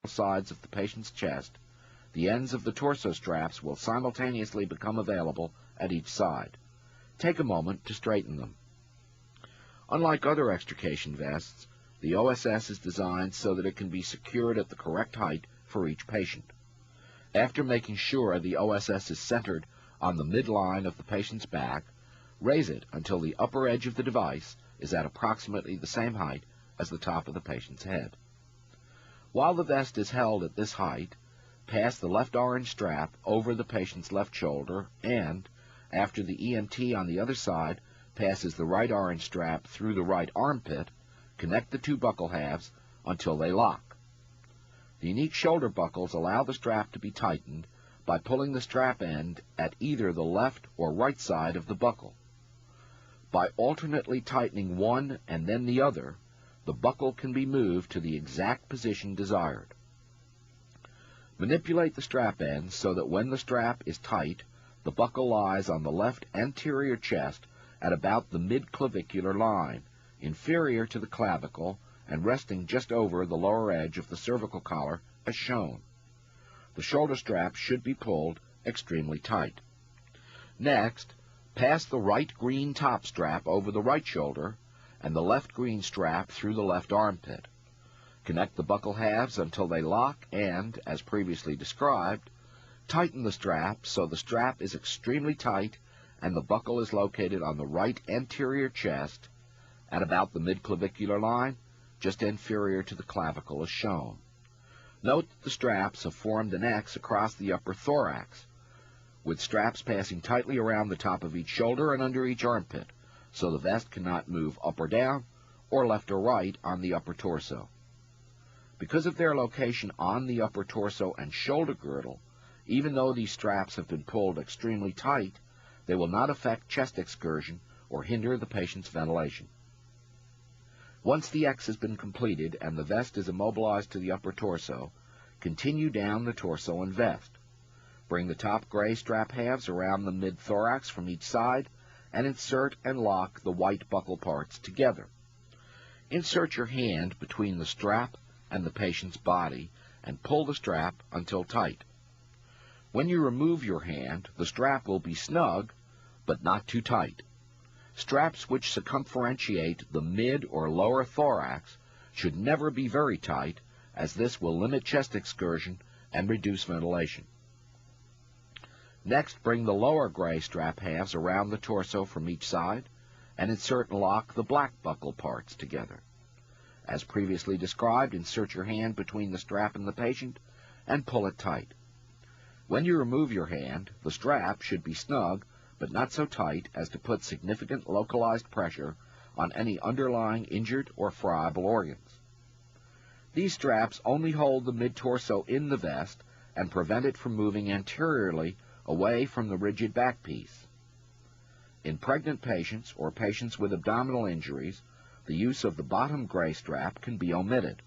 sides of the patient's chest, the ends of the torso straps will simultaneously become available at each side. Take a moment to straighten them. Unlike other extrication vests, the OSS is designed so that it can be secured at the correct height for each patient. After making sure the OSS is centered on the midline of the patient's back, raise it until the upper edge of the device is at approximately the same height as the top of the patient's head. While the vest is held at this height, pass the left orange strap over the patient's left shoulder and, after the EMT on the other side passes the right orange strap through the right armpit, connect the two buckle halves until they lock. The unique shoulder buckles allow the strap to be tightened by pulling the strap end at either the left or right side of the buckle. By alternately tightening one and then the other, the buckle can be moved to the exact position desired. Manipulate the strap ends so that when the strap is tight, the buckle lies on the left anterior chest at about the mid-clavicular line, inferior to the clavicle and resting just over the lower edge of the cervical collar as shown. The shoulder strap should be pulled extremely tight. Next, pass the right green top strap over the right shoulder and the left green strap through the left armpit. Connect the buckle halves until they lock and, as previously described, tighten the strap so the strap is extremely tight and the buckle is located on the right anterior chest at about the mid-clavicular line, just inferior to the clavicle as shown. Note that the straps have formed an X across the upper thorax, with straps passing tightly around the top of each shoulder and under each armpit, so the vest cannot move up or down or left or right on the upper torso. Because of their location on the upper torso and shoulder girdle, even though these straps have been pulled extremely tight, they will not affect chest excursion or hinder the patient's ventilation. Once the X has been completed and the vest is immobilized to the upper torso, continue down the torso and vest. Bring the top gray strap halves around the mid-thorax from each side and insert and lock the white buckle parts together. Insert your hand between the strap and the patient's body and pull the strap until tight. When you remove your hand, the strap will be snug, but not too tight. Straps which circumferentiate the mid or lower thorax should never be very tight, as this will limit chest excursion and reduce ventilation. Next, bring the lower gray strap halves around the torso from each side and insert and lock the black buckle parts together. As previously described, insert your hand between the strap and the patient and pull it tight. When you remove your hand, the strap should be snug but not so tight as to put significant localized pressure on any underlying injured or friable organs. These straps only hold the mid-torso in the vest and prevent it from moving anteriorly away from the rigid back piece. In pregnant patients or patients with abdominal injuries, the use of the bottom gray strap can be omitted.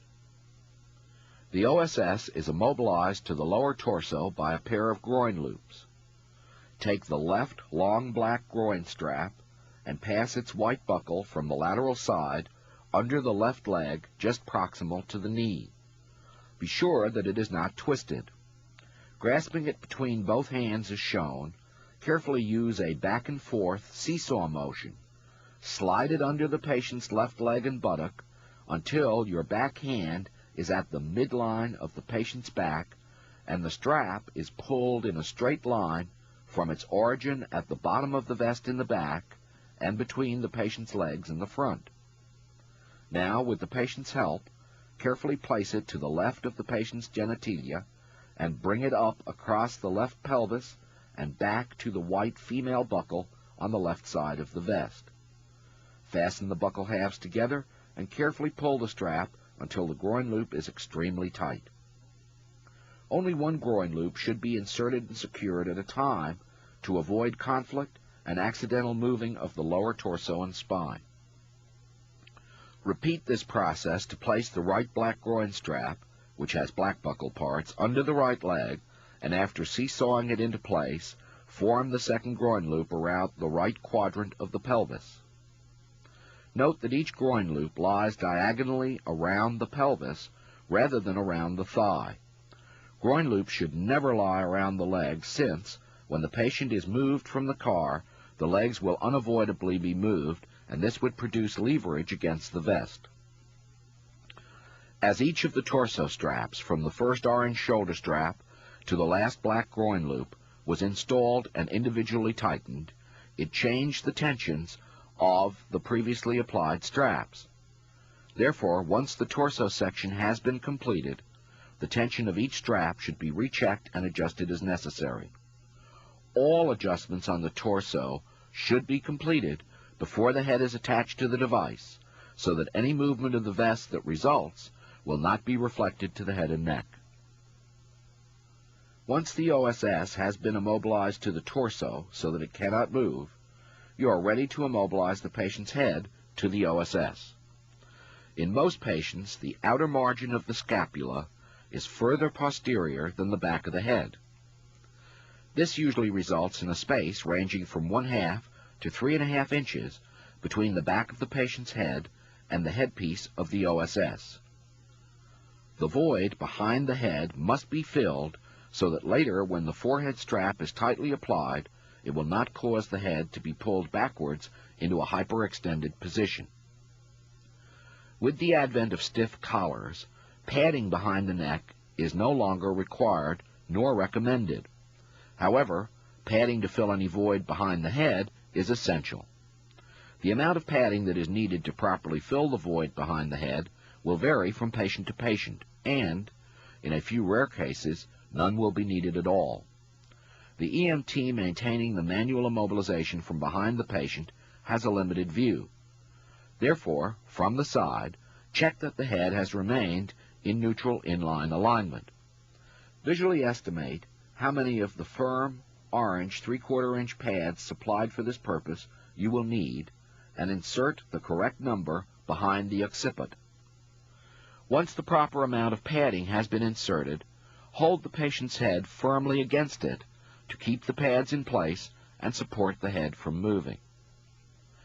The OSS is immobilized to the lower torso by a pair of groin loops. Take the left long black groin strap and pass its white buckle from the lateral side under the left leg just proximal to the knee. Be sure that it is not twisted. Grasping it between both hands as shown, carefully use a back and forth seesaw motion. Slide it under the patient's left leg and buttock until your back hand is at the midline of the patient's back and the strap is pulled in a straight line from its origin at the bottom of the vest in the back and between the patient's legs in the front. Now, with the patient's help, carefully place it to the left of the patient's genitalia and bring it up across the left pelvis and back to the white female buckle on the left side of the vest. Fasten the buckle halves together and carefully pull the strap until the groin loop is extremely tight. Only one groin loop should be inserted and secured at a time to avoid conflict and accidental moving of the lower torso and spine. Repeat this process to place the right black groin strap, which has black buckle parts, under the right leg, and after seesawing it into place, form the second groin loop around the right quadrant of the pelvis. Note that each groin loop lies diagonally around the pelvis rather than around the thigh. Groin loops should never lie around the legs since, when the patient is moved from the car, the legs will unavoidably be moved, and this would produce leverage against the vest. As each of the torso straps, from the first orange shoulder strap to the last black groin loop, was installed and individually tightened, it changed the tensions of the previously applied straps. Therefore, once the torso section has been completed, the tension of each strap should be rechecked and adjusted as necessary. All adjustments on the torso should be completed before the head is attached to the device, so that any movement of the vest that results will not be reflected to the head and neck. Once the OSS has been immobilized to the torso so that it cannot move, you are ready to immobilize the patient's head to the OSS. In most patients, the outer margin of the scapula is further posterior than the back of the head. This usually results in a space ranging from 1/2 to 3½ inches between the back of the patient's head and the headpiece of the OSS. The void behind the head must be filled so that later, when the forehead strap is tightly applied, it will not cause the head to be pulled backwards into a hyperextended position. With the advent of stiff collars, padding behind the neck is no longer required nor recommended. However, padding to fill any void behind the head is essential. The amount of padding that is needed to properly fill the void behind the head will vary from patient to patient, and, in a few rare cases, none will be needed at all. The EMT maintaining the manual immobilization from behind the patient has a limited view. Therefore, from the side, check that the head has remained in neutral inline alignment. Visually estimate how many of the firm, orange 3/4 inch pads supplied for this purpose you will need, and insert the correct number behind the occiput. Once the proper amount of padding has been inserted, hold the patient's head firmly against it to keep the pads in place and support the head from moving.